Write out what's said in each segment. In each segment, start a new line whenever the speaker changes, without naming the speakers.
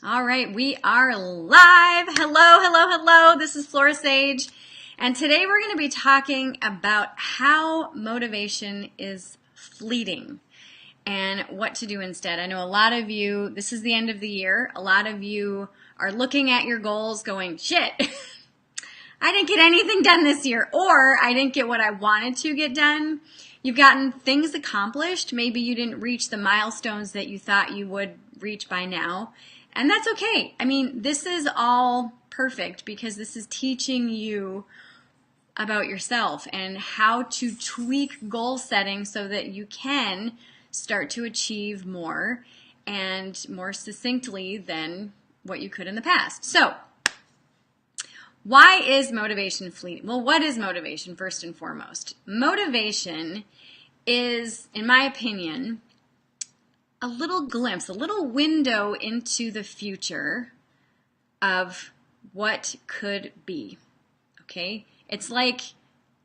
All right, we are live. Hello, hello, hello. This is Flora Sage. And today we're going to be talking about how motivation is fleeting and what to do instead. I know a lot of you, this is the end of the year. A lot of you are looking at your goals going, shit, I didn't get anything done this year, or I didn't get what I wanted to get done. You've gotten things accomplished. Maybe you didn't reach the milestones that you thought you would reach by now. And that's okay. I mean, this is all perfect because this is teaching you about yourself and how to tweak goal setting so that you can start to achieve more and more succinctly than what you could in the past. So, why is motivation fleeting? Well, what is motivation first and foremost? Motivation is, in my opinion, a little glimpse, a little window into the future of what could be, okay? It's like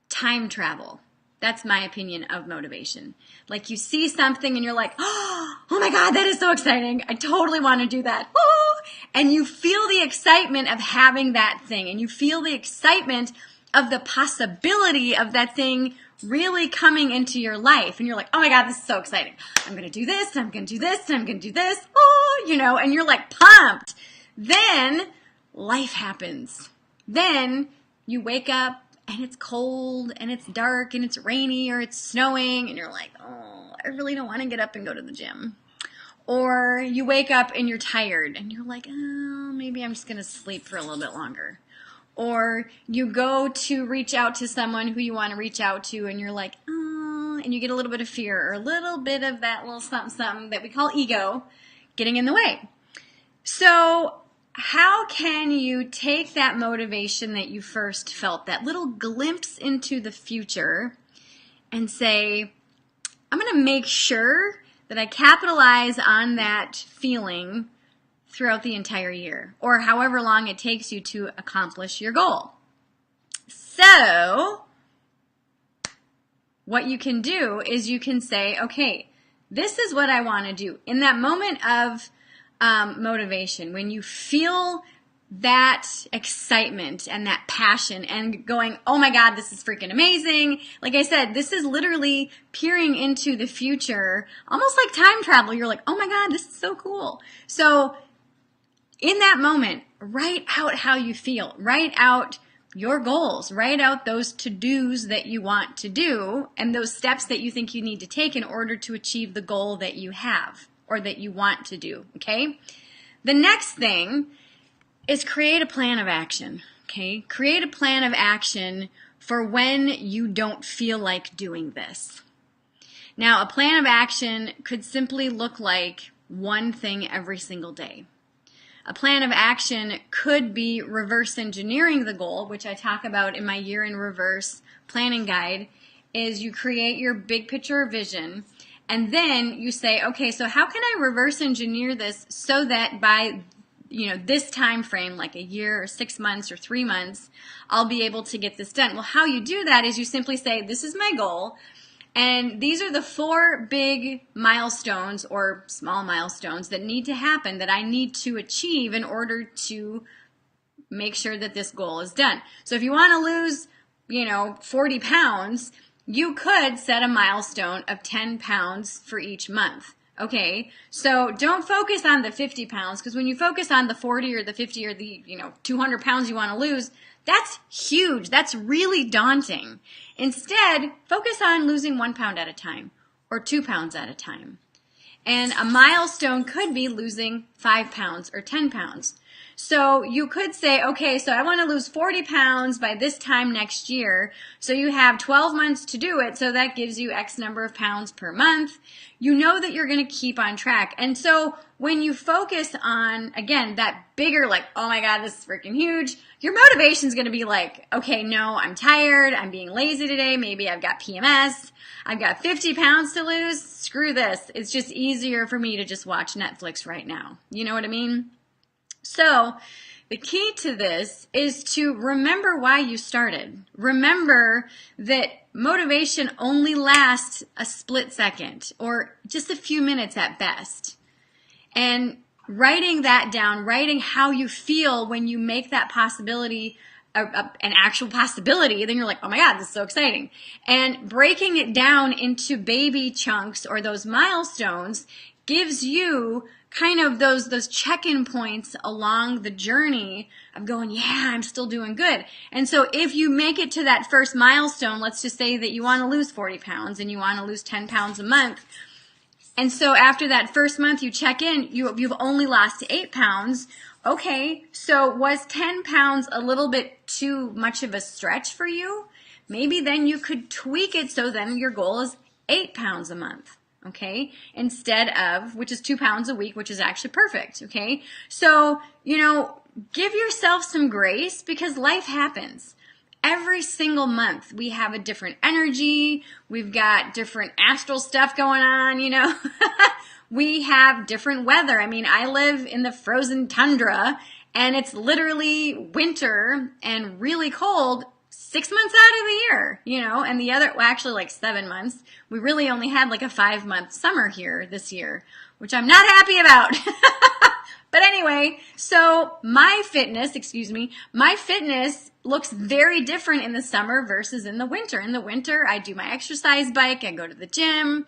time travel. That's my opinion of motivation. Like you see something and you're like, oh my God, that is so exciting. I totally want to do that. Oh! And you feel the excitement of having that thing, and you feel the excitement of the possibility of that thing really coming into your life. And you're like, oh my God, this is so exciting. I'm going to do this, and I'm going to do this, and I'm going to do this. Oh, and you're like pumped. Then life happens. Then you wake up and it's cold and it's dark and it's rainy or it's snowing and you're like, oh, I really don't want to get up and go to the gym. Or you wake up and you're tired and you're like, oh, maybe I'm just going to sleep for a little bit longer. Or you go to reach out to someone who you want to reach out to and you're like, oh, and you get a little bit of fear or a little bit of that little something, something that we call ego getting in the way. So how can you take that motivation that you first felt, that little glimpse into the future, and say, I'm going to make sure that I capitalize on that feeling throughout the entire year, or however long it takes you to accomplish your goal. So, what you can do is you can say, okay, this is what I want to do. In that moment of motivation, when you feel that excitement and that passion and going, oh my God, this is freaking amazing. Like I said, this is literally peering into the future, almost like time travel. You're like, oh my God, this is so cool. So in that moment, write out how you feel. Write out your goals. Write out those to-dos that you want to do and those steps that you think you need to take in order to achieve the goal that you have or that you want to do, okay? The next thing is create a plan of action, okay? Create a plan of action for when you don't feel like doing this. Now, a plan of action could simply look like one thing every single day. A plan of action could be reverse engineering the goal, which I talk about in my year in reverse planning guide, is you create your big picture vision, and then you say, okay, so how can I reverse engineer this so that by this time frame, like a year or 6 months or 3 months, I'll be able to get this done? Well, how you do that is you simply say, this is my goal, and these are the 4 big milestones or small milestones that need to happen that I need to achieve in order to make sure that this goal is done. So if you want to lose, 40 pounds, you could set a milestone of 10 pounds for each month. Okay, so don't focus on the 50 pounds, because when you focus on the 40 or the 50 or the 200 pounds you want to lose, that's huge. That's really daunting. Instead, focus on losing 1 pound at a time or 2 pounds at a time. And a milestone could be losing 5 pounds or 10 pounds. So you could say, okay, so I want to lose 40 pounds by this time next year. So you have 12 months to do it. So that gives you X number of pounds per month. You know that you're going to keep on track. And so when you focus on, again, that bigger, like, oh my God, this is freaking huge, your motivation is going to be like, okay, no, I'm tired. I'm being lazy today. Maybe I've got PMS. I've got 50 pounds to lose. Screw this. It's just easier for me to just watch Netflix right now. You know what I mean? So the key to this is to remember why you started. Remember that motivation only lasts a split second or just a few minutes at best. And writing that down, writing how you feel when you make that possibility an actual possibility, then you're like, oh my God, this is so exciting. And breaking it down into baby chunks or those milestones gives you kind of those check-in points along the journey of going, yeah, I'm still doing good. And so if you make it to that first milestone, let's just say that you want to lose 40 pounds and you want to lose 10 pounds a month. And so after that first month you check in, you've only lost 8 pounds. Okay, so was 10 pounds a little bit too much of a stretch for you? Maybe then you could tweak it so then your goal is 8 pounds a month, okay? Instead of, which is 2 pounds a week, which is actually perfect, okay? So, give yourself some grace because life happens. Every single month we have a different energy, we've got different astral stuff going on, We have different weather. I mean, I live in the frozen tundra and it's literally winter and really cold 6 months out of the year, and the other, well, actually like 7 months. We really only had like a 5-month summer here this year, which I'm not happy about. But anyway, so my fitness looks very different in the summer versus in the winter. In the winter, I do my exercise bike, I go to the gym,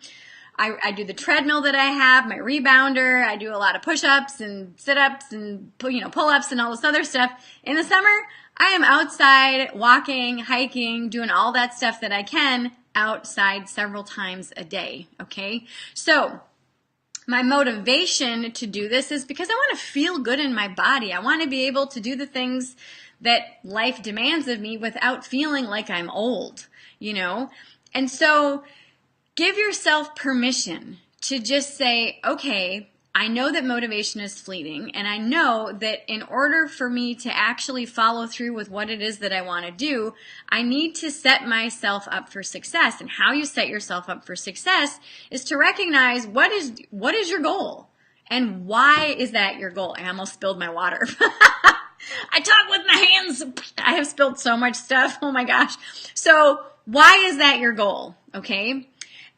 I do the treadmill that I have, my rebounder, I do a lot of push-ups and sit-ups and pull-ups and all this other stuff. In the summer, I am outside walking, hiking, doing all that stuff that I can outside several times a day, okay? So my motivation to do this is because I want to feel good in my body. I want to be able to do the things that life demands of me without feeling like I'm old, And so give yourself permission to just say, okay, I know that motivation is fleeting, and I know that in order for me to actually follow through with what it is that I want to do, I need to set myself up for success. And how you set yourself up for success is to recognize what is your goal and why is that your goal. I almost spilled my water. I talk with my hands. I have spilled so much stuff. Oh my gosh. So why is that your goal? Okay.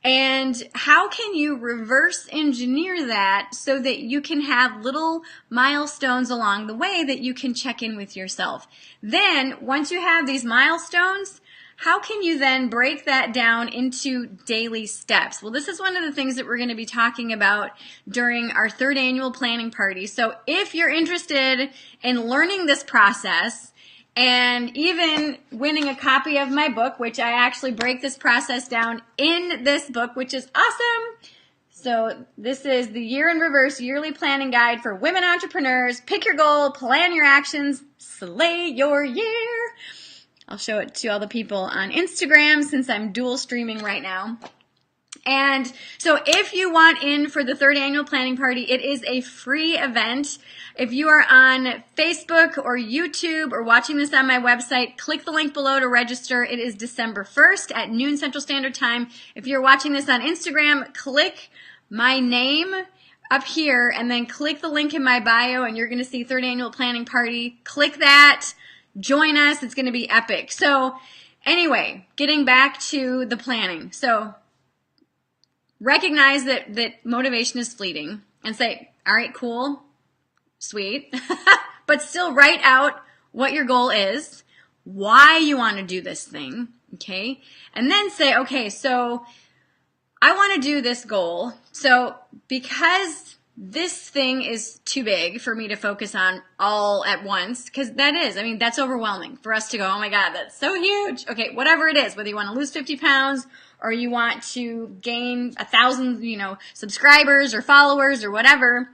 And how can you reverse engineer that so that you can have little milestones along the way that you can check in with yourself? Then, once you have these milestones, how can you then break that down into daily steps? Well, this is one of the things that we're going to be talking about during our 3rd annual planning party. So if you're interested in learning this process, and even winning a copy of my book, which I actually break this process down in this book, which is awesome. So this is the Year in Reverse Yearly Planning Guide for Women Entrepreneurs. Pick your goal, plan your actions, slay your year. I'll show it to all the people on Instagram since I'm dual streaming right now. And so if you want in for the 3rd annual planning party, it is a free event. If you are on Facebook or YouTube or watching this on my website, click the link below to register. It is December 1st at noon Central Standard Time. If you're watching this on Instagram, click my name up here and then click the link in my bio and you're going to see 3rd annual planning party. Click that. Join us. It's going to be epic. So anyway, getting back to the planning. So recognize that motivation is fleeting and say, all right, cool, sweet, but still write out what your goal is, why you want to do this thing, okay? And then say, okay, so I want to do this goal. So because this thing is too big for me to focus on all at once, because that's overwhelming for us to go, oh my God, that's so huge. Okay, whatever it is, whether you want to lose 50 pounds or you want to gain 1,000, subscribers or followers or whatever,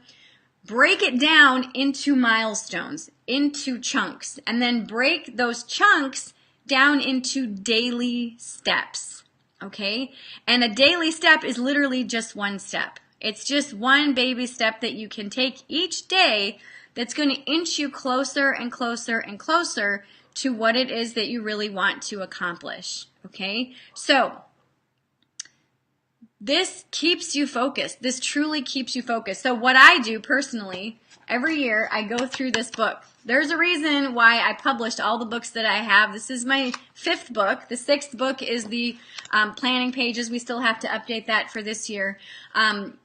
break it down into milestones, into chunks, and then break those chunks down into daily steps, okay? And a daily step is literally just one step. It's just one baby step that you can take each day that's going to inch you closer and closer and closer to what it is that you really want to accomplish, okay? So this keeps you focused. This truly keeps you focused. So what I do personally, every year I go through this book. There's a reason why I published all the books that I have. This is my 5th book. The 6th book is the planning pages. We still have to update that for this year.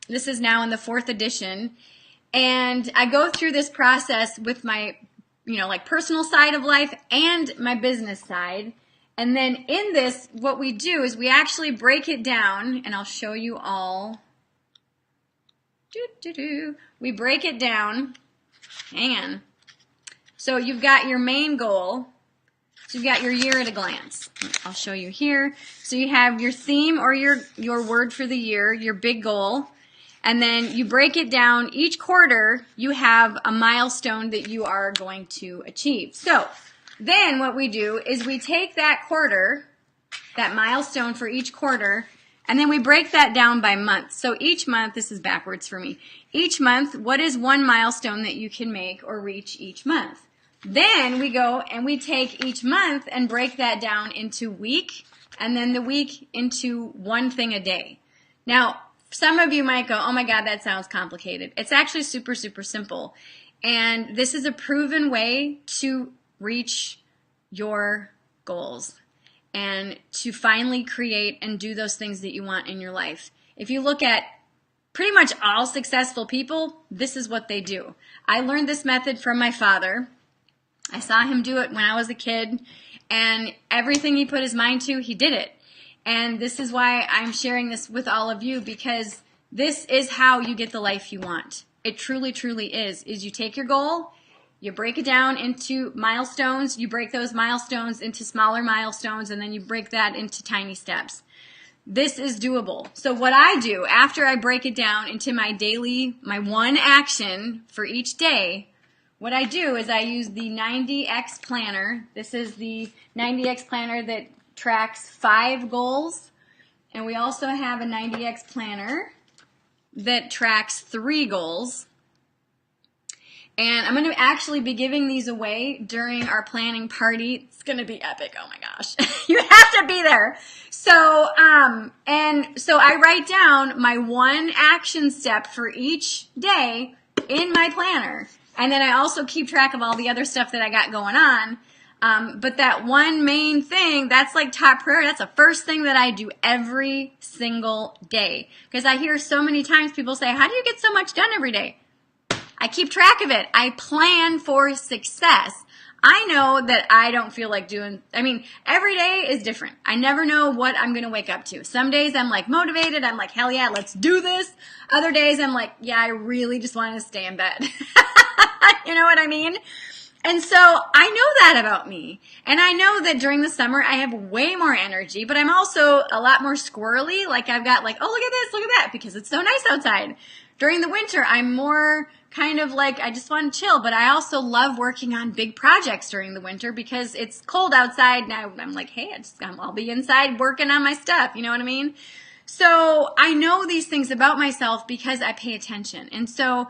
This is now in the 4th edition. And I go through this process with my, like personal side of life and my business side. And then in this, what we do is we actually break it down, and I'll show you all. We break it down. Hang on. So you've got your main goal. So you've got your year at a glance. I'll show you here. So you have your theme or your word for the year, your big goal. And then you break it down. Each quarter, you have a milestone that you are going to achieve. So then what we do is we take that quarter, that milestone for each quarter, and then we break that down by month. So each month, this is backwards for me. Each month, what is one milestone that you can make or reach each month? Then we go and we take each month and break that down into week, and then the week into one thing a day. Now, some of you might go, oh my God, that sounds complicated. It's actually super, super simple. And this is a proven way to reach your goals and to finally create and do those things that you want in your life. If you look at pretty much all successful people, this is what they do. I learned this method from my father. I saw him do it when I was a kid, and everything he put his mind to, he did it. And this is why I'm sharing this with all of you, because this is how you get the life you want. It truly, truly is you take your goal, you break it down into milestones, you break those milestones into smaller milestones, and then you break that into tiny steps. This is doable. So what I do after I break it down into my one action for each day, what I do is I use the 90X planner. This is the 90X planner that tracks 5 goals. And we also have a 90X planner that tracks 3 goals. And I'm going to actually be giving these away during our planning party. It's going to be epic. Oh my gosh. You have to be there. So I write down my one action step for each day in my planner. And then I also keep track of all the other stuff that I got going on. But that one main thing, that's like top priority. That's the first thing that I do every single day. Because I hear so many times people say, how do you get so much done every day? I keep track of it. I plan for success. I know that I don't feel like every day is different. I never know what I'm going to wake up to. Some days I'm like motivated. I'm like, hell yeah, let's do this. Other days I'm like, yeah, I really just want to stay in bed. You know what I mean? And so I know that about me. And I know that during the summer I have way more energy, but I'm also a lot more squirrely. Like I've got like, oh, look at this, look at that, because it's so nice outside. During the winter, I'm more kind of like, I just want to chill, but I also love working on big projects during the winter because it's cold outside. Now I'm like, hey, I'll be inside working on my stuff. You know what I mean? So I know these things about myself because I pay attention. And so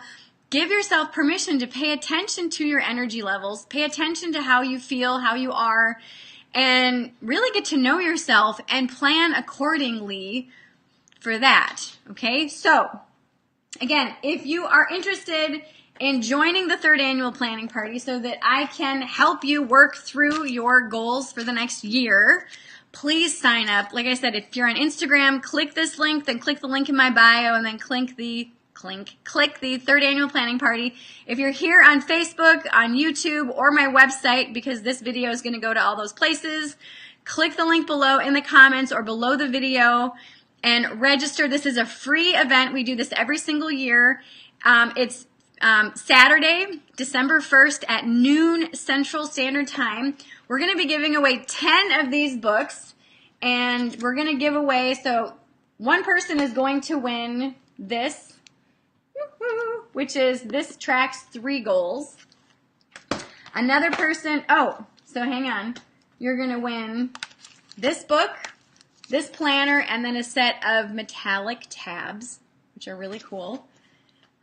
give yourself permission to pay attention to your energy levels, pay attention to how you feel, how you are, and really get to know yourself and plan accordingly for that. Okay? So again, if you are interested in joining the 3rd annual planning party so that I can help you work through your goals for the next year, please sign up. Like I said, if you're on Instagram, click this link, then click the link in my bio, and then click the 3rd annual planning party. If you're here on Facebook, on YouTube, or my website, because this video is going to go to all those places, click the link below in the comments or below the video and register. This is a free event. We do this every single year. It's Saturday, December 1st at noon Central Standard Time. We're going to be giving away 10 of these books, and we're going to give away, so one person is going to win this, which is this tracks 3 goals. Another person, so hang on, you're going to win this book, this planner, and then a set of metallic tabs, which are really cool.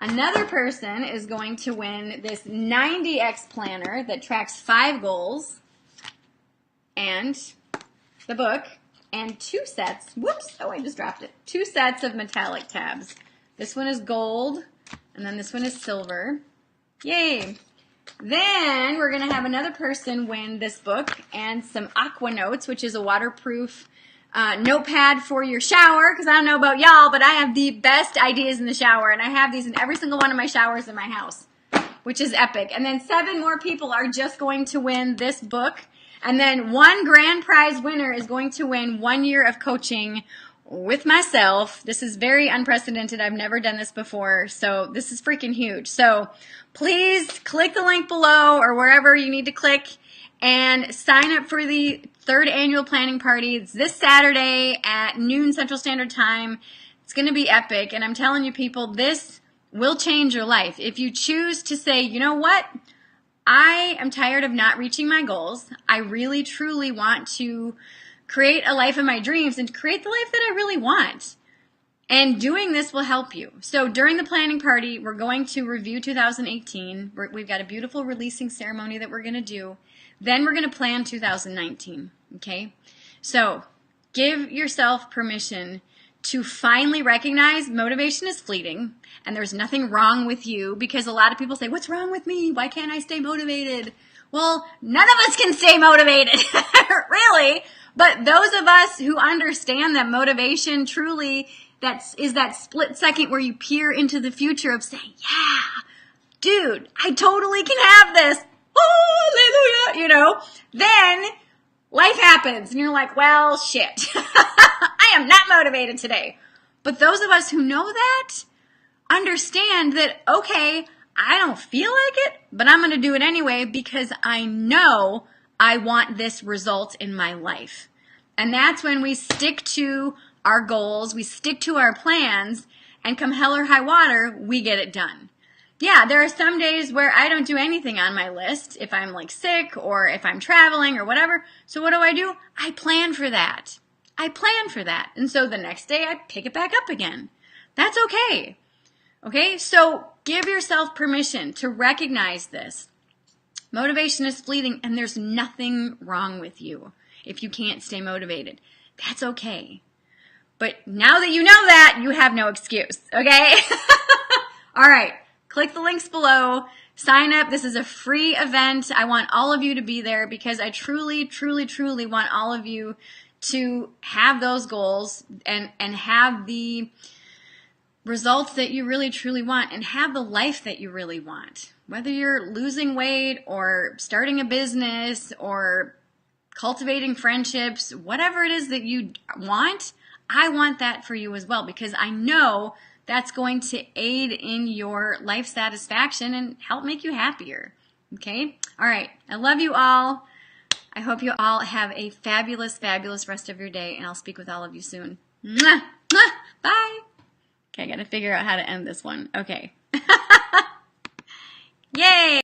Another person is going to win this 90X planner that tracks 5 goals, and the book, and 2 sets, I just dropped it, 2 sets of metallic tabs. This one is gold, and then this one is silver. Yay! Then we're going to have another person win this book and some Aqua Notes, which is a waterproof notepad for your shower, because I don't know about y'all, but I have the best ideas in the shower, and I have these in every single one of my showers in my house, which is epic. And then 7 more people are just going to win this book. And then 1 grand prize winner is going to win 1 year of coaching with myself. This is very unprecedented. I've never done this before, so this is freaking huge. So please click the link below or wherever you need to click and sign up for the 3rd annual planning party. It's this Saturday at noon Central Standard Time. It's going to be epic, and I'm telling you people, this will change your life. If you choose to say, you know what, I am tired of not reaching my goals. I really, truly want to create a life of my dreams and create the life that I really want. And doing this will help you. So during the planning party, we're going to review 2018. We've got a beautiful releasing ceremony that we're going to do. Then we're going to plan 2019. Okay? So give yourself permission to finally recognize motivation is fleeting and there's nothing wrong with you, because a lot of people say, what's wrong with me? Why can't I stay motivated? Well, none of us can stay motivated, really. But those of us who understand that motivation truly is that split second where you peer into the future of saying, yeah, dude, I totally can have this. Hallelujah, then life happens and you're like, well, shit, I am not motivated today. But those of us who know that understand that, okay, I don't feel like it, but I'm going to do it anyway because I know I want this result in my life. And that's when we stick to our goals, we stick to our plans, and come hell or high water, we get it done. Yeah, there are some days where I don't do anything on my list if I'm like sick or if I'm traveling or whatever. So what do? I plan for that. And so the next day I pick it back up again. That's okay. Okay, so give yourself permission to recognize this. Motivation is fleeting and there's nothing wrong with you if you can't stay motivated. That's okay. But now that you know that, you have no excuse, okay? All right, click the links below. Sign up. This is a free event. I want all of you to be there because I truly, truly, truly want all of you to have those goals and have the results that you really, truly want and have the life that you really want. Whether you're losing weight or starting a business or cultivating friendships, whatever it is that you want, I want that for you as well, because I know that's going to aid in your life satisfaction and help make you happier. Okay? All right. I love you all. I hope you all have a fabulous, fabulous rest of your day, and I'll speak with all of you soon. Mwah! Mwah! Bye! Okay, I got to figure out how to end this one. Okay. Yay!